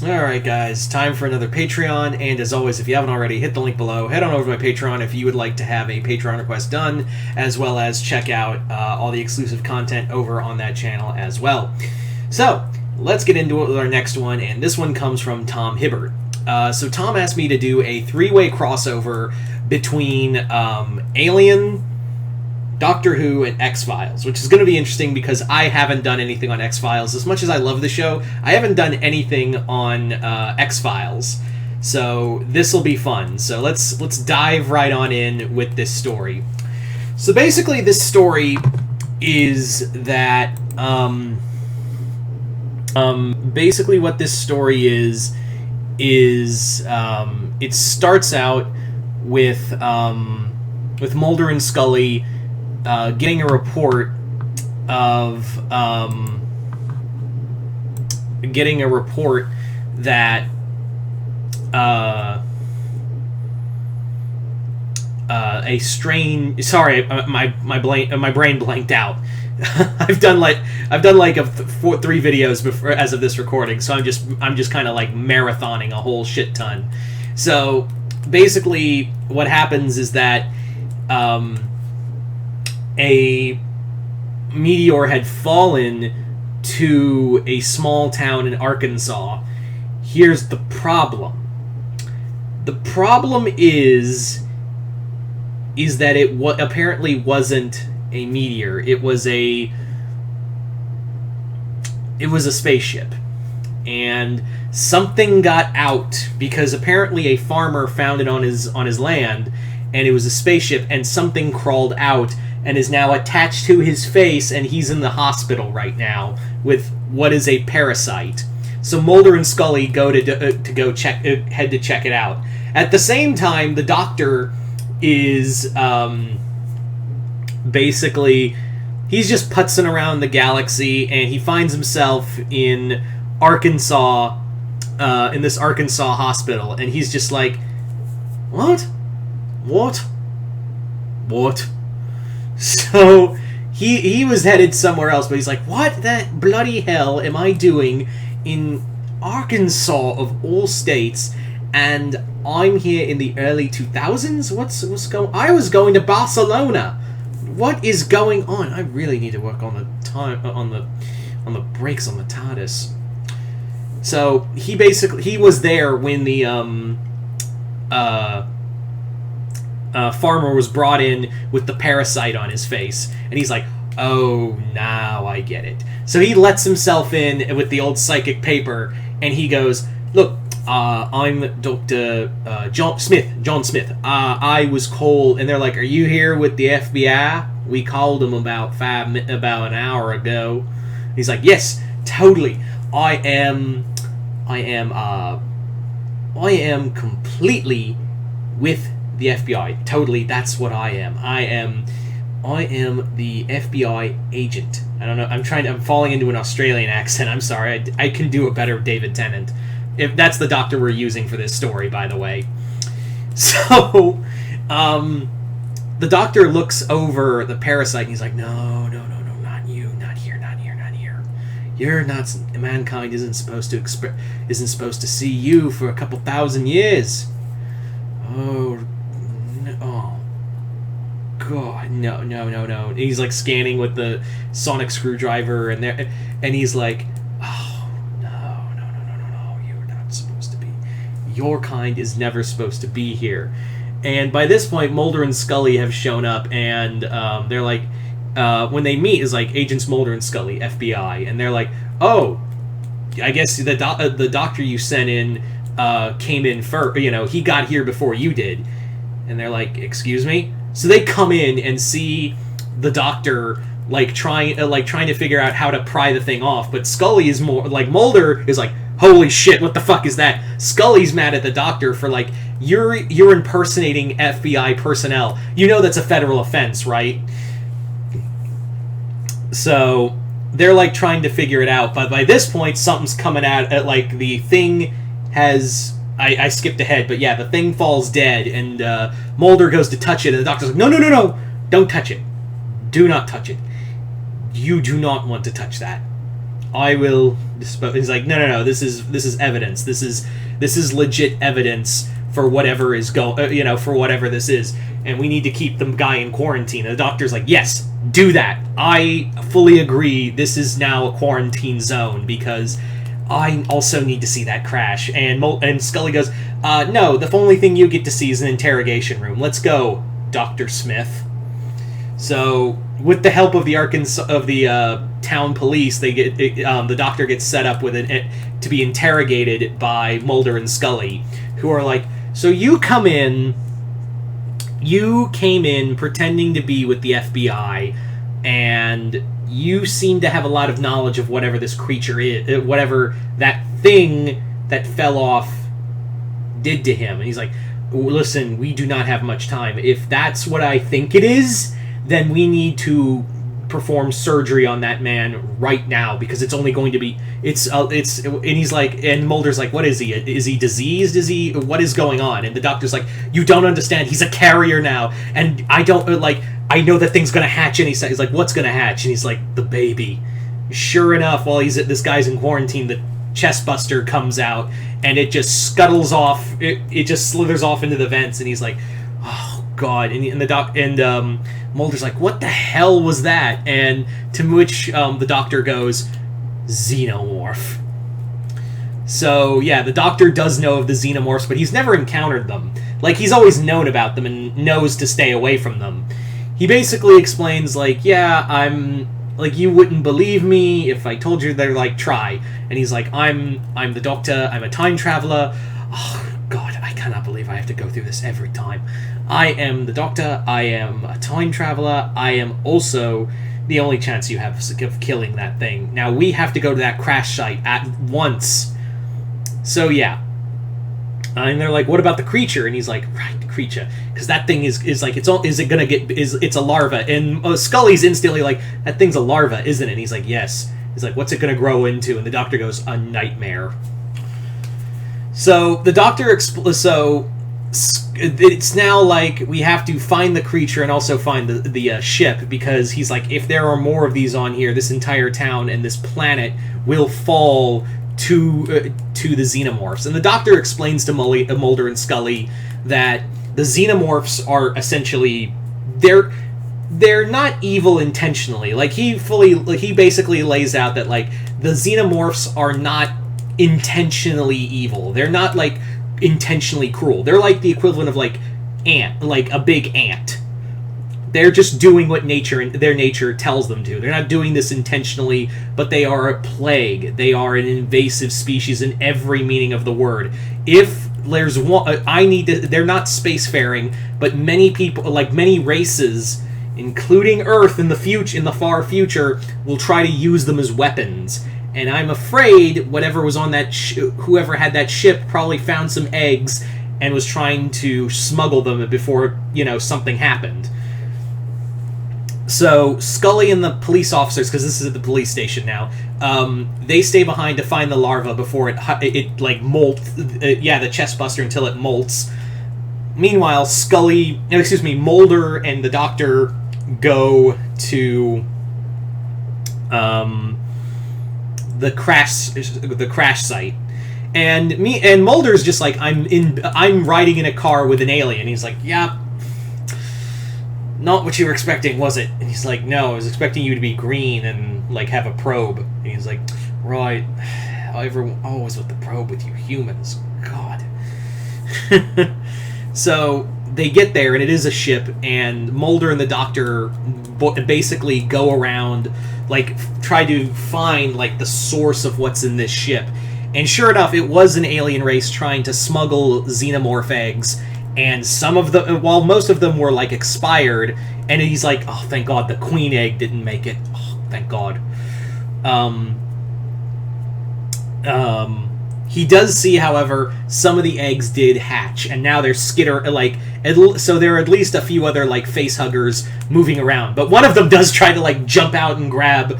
Alright guys, time for another Patreon, and as always, if you haven't already, hit the link below, head on over to my Patreon if you would like to have a Patreon request done, as well as check out all the exclusive content over on that channel as well. So, let's get into it with our next one, and this one comes from Tom Hibbert. So Tom asked me to do a three-way crossover between Alien, Doctor Who, and X-Files, which is going to be interesting because I haven't done anything on X-Files. As much as I love the show, I haven't done anything on X-Files. So this will be fun. So let's dive right on in with this story. So basically this story is that basically what this story is it starts out with Mulder and Scully getting a report that a strain. Sorry, my brain blanked out. I've done like three videos before as of this recording, so I'm just kind of like marathoning a whole shit ton. So basically, what happens is that a meteor had fallen to a small town in Arkansas. Here's the problem. The problem is that it apparently wasn't a meteor. It was a spaceship. And something got out because apparently a farmer found it on his land, and it was a spaceship, and something crawled out and is now attached to his face, and he's in the hospital right now with what is a parasite. So Mulder and Scully go to check it out. At the same time, the Doctor is basically he's just putzing around the galaxy, and he finds himself in Arkansas, in this Arkansas hospital, and he's just like, what? So he was headed somewhere else, but he's like, what the bloody hell am I doing in Arkansas of all states, and I'm here in the early 2000s? What's going? I was going to Barcelona. What is going on? I really need to work on the time on the brakes on the TARDIS. So he was there when the farmer was brought in with the parasite on his face, and he's like, oh, now I get it. So he lets himself in with the old psychic paper, and he goes, look, I'm Dr. John Smith. I was called, and they're like, are you here with the FBI? We called them about an hour ago. He's like, yes, totally. I am completely with the FBI. Totally, that's what I am. I am the FBI agent. I don't know. I'm falling into an Australian accent. I'm sorry. I can do a better David Tennant. If that's the Doctor we're using for this story, by the way. So, the Doctor looks over the parasite and he's like, no, not you, not here. You're not. Mankind isn't supposed to see you for a couple thousand years. Oh, God, no. And he's like scanning with the sonic screwdriver, and he's like, oh, no, you're not supposed to be. Your kind is never supposed to be here. And by this point, Mulder and Scully have shown up, and they're like, when they meet, is like Agents Mulder and Scully, FBI, and they're like, oh, I guess the Doctor you sent in came in first. He got here before you did. And they're like, excuse me? So they come in and see the Doctor trying to figure out how to pry the thing off, but Scully is more like, Mulder is like, holy shit, what the fuck is that? Scully's mad at the Doctor for like, you're impersonating FBI personnel. You know that's a federal offense, right? So they're like trying to figure it out, but by this point something's coming out at like the thing has I skipped ahead, but yeah, the thing falls dead, and Mulder goes to touch it, and the Doctor's like, no, don't touch it. Do not touch it. You do not want to touch that. I will dispose. He's like, no. This is evidence. This is legit evidence for whatever is for whatever this is, and we need to keep the guy in quarantine. And the doctor's like, yes, do that. I fully agree. This is now a quarantine zone because I also need to see that crash. And Scully goes, no, the only thing you get to see is an interrogation room. Let's go, Dr. Smith. So, with the help of the town police, they get the doctor gets set up with it to be interrogated by Mulder and Scully, who are like, so you came in pretending to be with the FBI, and you seem to have a lot of knowledge of whatever this creature is, whatever that thing that fell off did to him. And he's like, listen, we do not have much time. If that's what I think it is, then we need to perform surgery on that man right now, because it's only going to be and he's like, and Mulder's like, what is he? Is he diseased? What is going on? And the doctor's like, you don't understand. He's a carrier now, and I know that thing's gonna hatch. And he's like, what's gonna hatch? And he's like, the baby. Sure enough, while this guy's in quarantine, the chest buster comes out, and it just scuttles off. It just slithers off into the vents, and he's like, oh God. And Mulder's like, what the hell was that? And to which the doctor goes, xenomorph. So yeah, the doctor does know of the xenomorphs, but he's never encountered them. Like, he's always known about them and knows to stay away from them. He basically explains, like, yeah, you wouldn't believe me if I told you. They're like, try. And he's like, I'm the doctor, I'm a time traveler. Oh God, I cannot believe I have to go through this every time. I am the doctor, I am a time traveler, I am also the only chance you have of killing that thing. Now, we have to go to that crash site at once. So, yeah. And they're like, what about the creature? And he's like, right, the creature. Because that thing is like, it's a larva. And Scully's instantly like, that thing's a larva, isn't it? And he's like, yes. He's like, what's it going to grow into? And the doctor goes, a nightmare. So, the doctor it's now like we have to find the creature and also find the ship, because he's like, if there are more of these on here, this entire town and this planet will fall to the xenomorphs. And the doctor explains to Mulder and Scully that the xenomorphs are essentially they're not evil intentionally. Like, he basically lays out that, like, the xenomorphs are not intentionally evil. They're not like intentionally cruel. They're like the equivalent of like a big ant. They're just doing what their nature tells them to. They're not doing this intentionally, but they are a plague. They are an invasive species in every meaning of the word. If there's one, they're not spacefaring, but many people, like many races, including Earth in the far future, will try to use them as weapons. And I'm afraid whatever was on that whoever had that ship probably found some eggs and was trying to smuggle them before, something happened. So Scully and the police officers, because this is at the police station now, they stay behind to find the larva before it molts. The chest buster until it molts. Meanwhile, Mulder and the doctor go to the crash site, and Mulder's just like, I'm riding in a car with an alien. He's like, yeah, not what you were expecting, was it? And he's like, no, I was expecting you to be green and like have a probe. And he's like, right, always with the probe with you humans, God. So they get there, and it is a ship, and Mulder and the doctor basically go around, like, try to find, like, the source of what's in this ship. And sure enough, it was an alien race trying to smuggle xenomorph eggs, and while most of them were, like, expired, and he's like, oh, thank God, the queen egg didn't make it. Oh, thank God. He does see, however, some of the eggs did hatch, and now they're so there are at least a few other, like, face huggers moving around. But one of them does try to, like, jump out and grab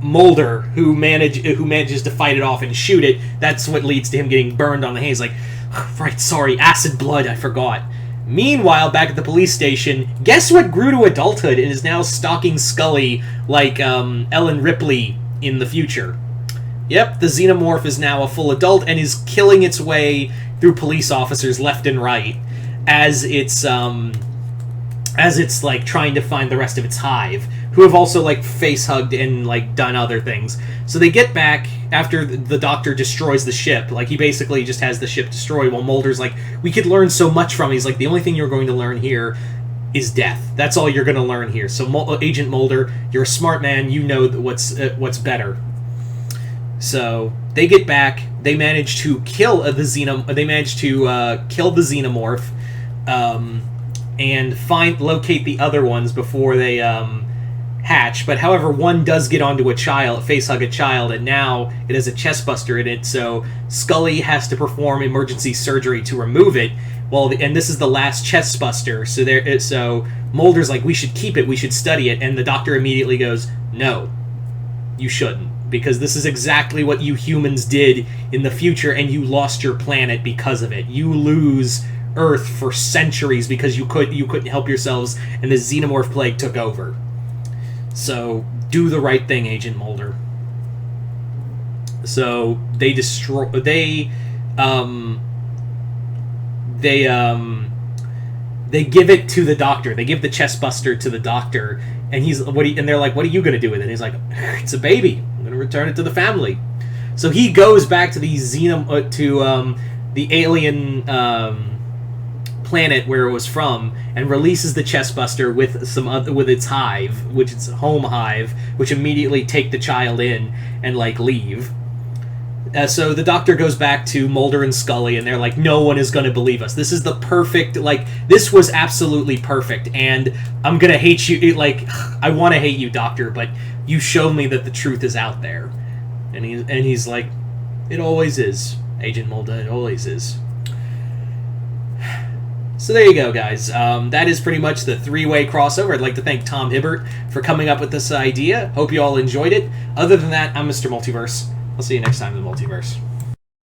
Mulder, who manages to fight it off and shoot it. That's what leads to him getting burned on the hand. He's like, right, sorry, acid blood, I forgot. Meanwhile, back at the police station, guess what grew to adulthood and is now stalking Scully like Ellen Ripley in the future. Yep, the Xenomorph is now a full adult and is killing its way through police officers left and right as it's like trying to find the rest of its hive, who have also like face hugged and like done other things. So they get back after the Doctor destroys the ship. Like he basically just has the ship destroyed, while Mulder's like, we could learn so much from it. He's like, the only thing you're going to learn here is death. That's all you're going to learn here. So Agent Mulder, you're a smart man. You know what's better. So they get back. They manage to kill the Xenomorph, and locate the other ones before they hatch. But however, one does get onto a child, facehug a child, and now it has a chest buster in it. So Scully has to perform emergency surgery to remove it. And this is the last chest buster. So Mulder's like, we should keep it. We should study it. And the Doctor immediately goes, no, you shouldn't. Because this is exactly what you humans did in the future, and you lost your planet because of it. You lose Earth for centuries because you couldn't help yourselves, and the Xenomorph plague took over. So do the right thing, Agent Mulder. So they give it to the Doctor. They give the chest buster to the Doctor, and they're like, what are you going to do with it? And he's like, it's a baby. I'm going to return it to the family. So he goes back to the the alien planet where it was from, and releases the chest buster with its hive, which is home hive, which immediately take the child in and like leave. So the Doctor goes back to Mulder and Scully, and they're like, no one is going to believe us. This is the perfect, like, this was absolutely perfect, and I'm going to hate you, like, I want to hate you, Doctor, but you showed me that the truth is out there. And he's like, it always is, Agent Mulder, it always is. So there you go, guys. That is pretty much the three-way crossover. I'd like to thank Tom Hibbert for coming up with this idea. Hope you all enjoyed it. Other than that, I'm Mr. Multiverse. I'll see you next time in the Multiverse.